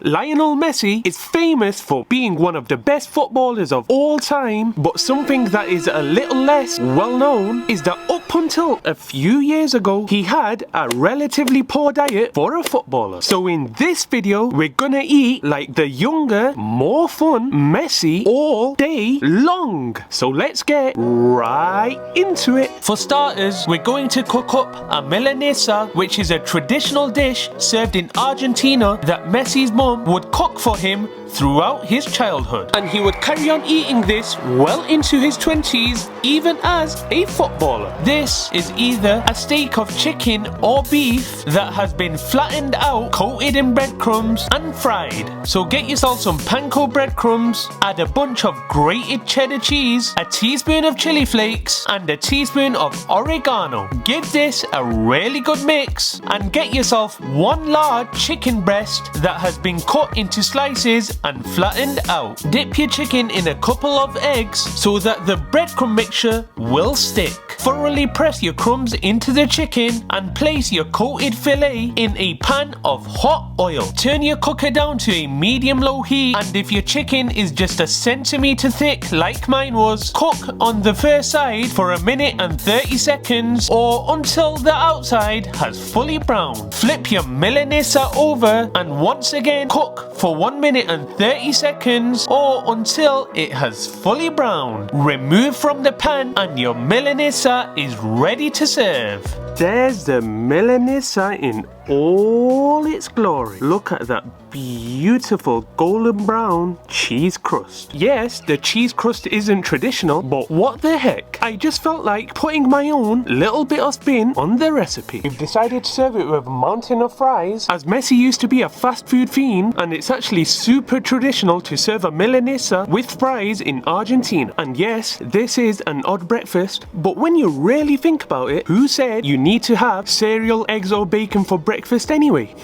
Lionel Messi is famous for being one of the best footballers of all time, but something that is a little less well known is that up until a few years ago, he had a relatively poor diet for a footballer. So in this video, we're gonna eat like the younger, more fun Messi all day long. So let's get right into it. For starters, we're going to cook up a milanesa, which is a traditional dish served in Argentina that Messi's mom would cook for him throughout his childhood, and he would carry on eating this well into his 20s, even as a footballer. This is either a steak of chicken or beef that has been flattened out, coated in breadcrumbs and fried. So get yourself some panko breadcrumbs, add a bunch of grated cheddar cheese, a teaspoon of chili flakes and a teaspoon of oregano. Give this a really good mix and get yourself one large chicken breast that has been cut into slices and flattened out. Dip your chicken in a couple of eggs so that the breadcrumb mixture will stick. Thoroughly press your crumbs into the chicken and place your coated fillet in a pan of hot oil. Turn your cooker down to a medium-low heat, and if your chicken is just a centimeter thick like mine was, cook on the first side for a minute and 30 seconds or until the outside has fully browned. Flip your milanesa over and once again cook for 1 minute and 30 seconds or until it has fully browned. Remove from the pan and your milanesa is ready to serve. There's the milanesa in all its glory. Look at that beautiful golden brown cheese crust. Yes, the cheese crust isn't traditional, but what the heck? I just felt like putting my own little bit of spin on the recipe. We've decided to serve it with a mountain of fries, as Messi used to be a fast food fiend, and it's actually super traditional to serve a milanesa with fries in Argentina. And yes, this is an odd breakfast, but when you really think about it, who said you need to have cereal, eggs or bacon for breakfast anyway?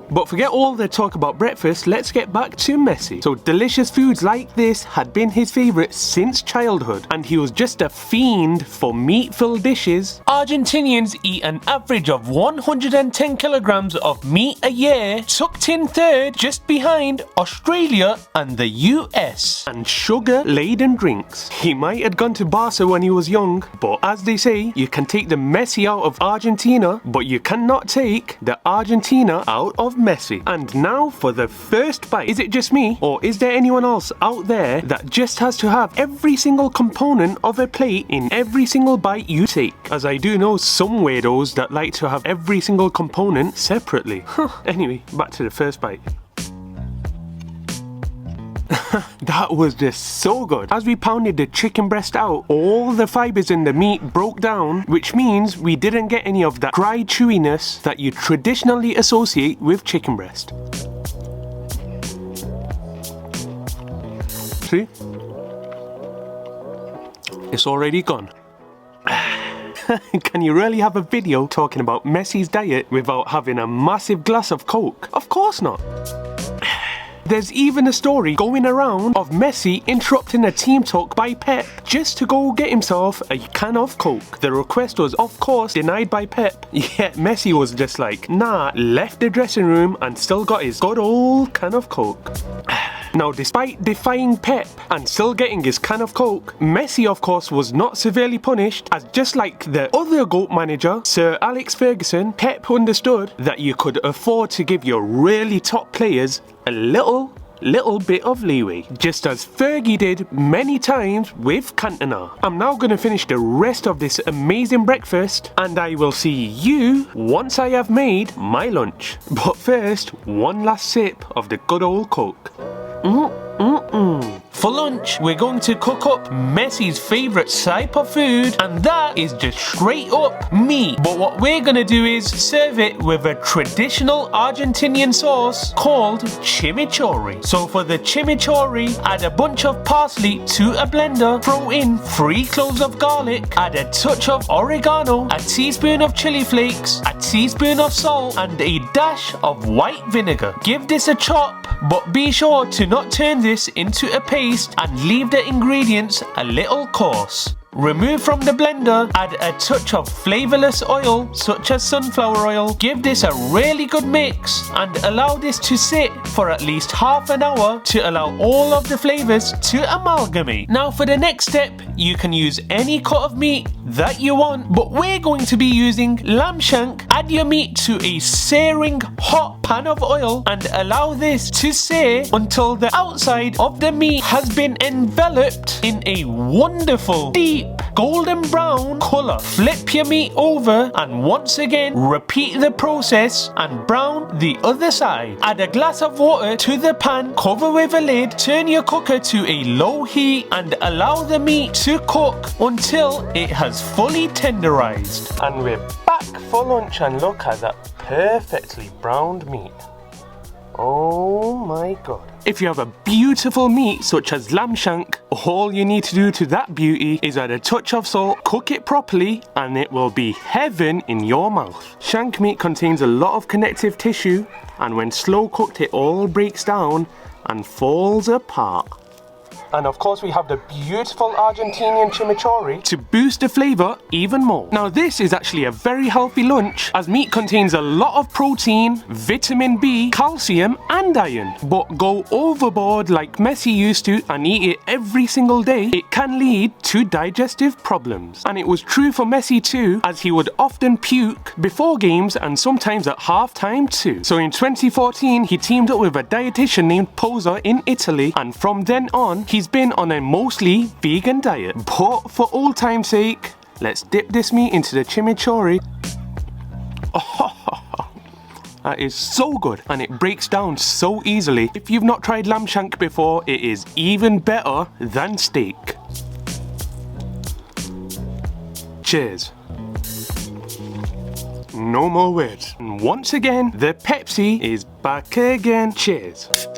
But forget all the talk about breakfast, let's get back to Messi. So delicious foods like this had been his favourite since childhood, and he was just a fiend for meat-filled dishes. Argentinians eat an average of 110 kilograms of meat a year, tucked in third just behind Australia and the US. And sugar-laden drinks. He might have gone to Barca when he was young, but as they say, you can take the Messi out of Argentina, but you cannot take the Argentina out of Messi. And now for the first bite. Is it just me, or is there anyone else out there that just has to have every single component of a plate in every single bite you take? As I do know some weirdos that like to have every single component separately. Anyway, back to the first bite. That was just so good. As we pounded the chicken breast out, all the fibers in the meat broke down, which means we didn't get any of that dry chewiness that you traditionally associate with chicken breast. See? It's already gone. Can you really have a video talking about Messi's diet without having a massive glass of Coke? Of course not. There's even a story going around of Messi interrupting a team talk by Pep just to go get himself a can of Coke. The request was of course denied by Pep, yet Messi was just like, nah, left the dressing room and still got his good old can of Coke. Now, despite defying Pep and still getting his can of Coke, Messi of course was not severely punished, as just like the other GOAT manager, Sir Alex Ferguson, Pep understood that you could afford to give your really top players a little bit of leeway, just as Fergie did many times with Cantona. I'm now going to finish the rest of this amazing breakfast, and I will see you once I have made my lunch. But first, one last sip of the good old Coke. For lunch, we're going to cook up Messi's favourite type of food, and that is just straight up meat. But what we're going to do is serve it with a traditional Argentinian sauce called chimichurri. So for the chimichurri, add a bunch of parsley to a blender, throw in 3 cloves of garlic, add a touch of oregano, a teaspoon of chili flakes, a teaspoon of salt, and a dash of white vinegar. Give this a chop, but be sure to not turn this into a paste and leave the ingredients a little coarse. remove from the blender, add a touch of flavorless oil such as sunflower oil, give this a really good mix and allow this to sit for at least half an hour to allow all of the flavors to amalgamate. Now for the next step, you can use any cut of meat that you want, but we're going to be using lamb shank. Add your meat to a searing hot pan of oil and allow this to sear until the outside of the meat has been enveloped in a wonderful deep golden brown color. Flip your meat over and once again repeat the process and brown the other side. Add a glass of water to the pan, cover with a lid, turn your cooker to a low heat and allow the meat to cook until it has fully tenderized. And we're back for lunch and look at that perfectly browned meat. Oh my god. If you have a beautiful meat such as lamb shank, all you need to do to that beauty is add a touch of salt, cook it properly, and it will be heaven in your mouth. Shank meat contains a lot of connective tissue, and when slow cooked it all breaks down and falls apart. And of course we have the beautiful Argentinian chimichurri to boost the flavour even more. Now this is actually a very healthy lunch as meat contains a lot of protein, vitamin B, calcium and iron. But go overboard like Messi used to and eat it every single day, it can lead to digestive problems. And it was true for Messi too, as he would often puke before games and sometimes at half time too. So in 2014 he teamed up with a dietitian named Posa in Italy, and from then on he's been on a mostly vegan diet. But for old time's sake, let's dip this meat into the chimichurri. Oh, that is so good and it breaks down so easily. If you've not tried lamb shank before, it is even better than steak. Cheers. No more words. And once again, the Pepsi is back again. Cheers.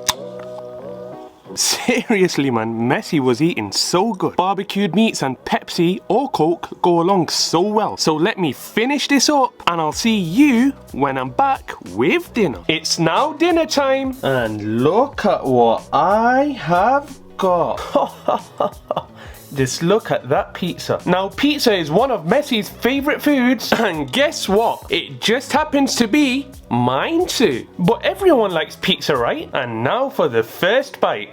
Seriously man, Messi was eating so good. Barbecued meats and Pepsi or Coke go along so well. So let me finish this up and I'll see you when I'm back with dinner. It's now dinner time and look at what I have got. Just look at that pizza. Now pizza is one of Messi's favourite foods and guess what? It just happens to be mine too. But everyone likes pizza, right? And now for the first bite.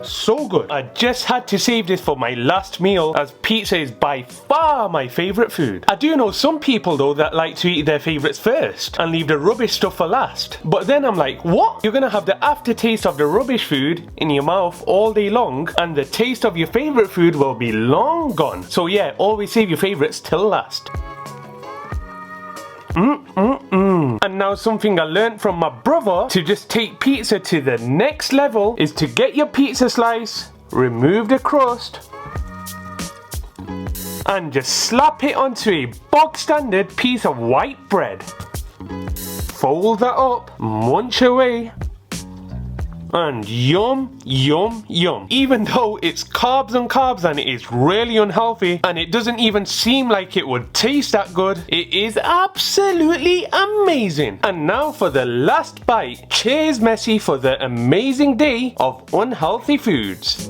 So good. I just had to save this for my last meal as pizza is by far my favourite food. I do know some people though that like to eat their favourites first and leave the rubbish stuff for last. But then I'm like, what? You're gonna have the aftertaste of the rubbish food in your mouth all day long and the taste of your favourite food will be long gone. So yeah, always save your favourites till last. And now something I learned from my brother to just take pizza to the next level is to get your pizza slice, remove the crust, and just slap it onto a bog standard piece of white bread. Fold that up, munch away, and yum, yum, yum. Even though it's carbs and carbs and it is really unhealthy and it doesn't even seem like it would taste that good, it is absolutely amazing. And now for the last bite. Cheers Messi for the amazing day of unhealthy foods.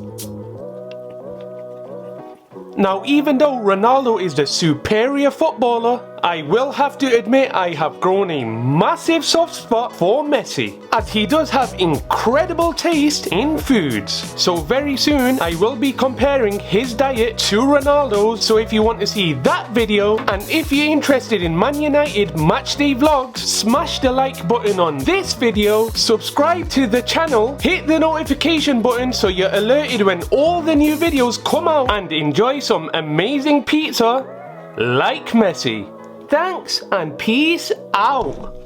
Now even though Ronaldo is the superior footballer, I will have to admit I have grown a massive soft spot for Messi, as he does have incredible taste in foods. So very soon I will be comparing his diet to Ronaldo's, so if you want to see that video and if you're interested in Man United matchday vlogs, smash the like button on this video, subscribe to the channel, hit the notification button so you're alerted when all the new videos come out, and enjoy some amazing pizza like Messi. Thanks and peace out.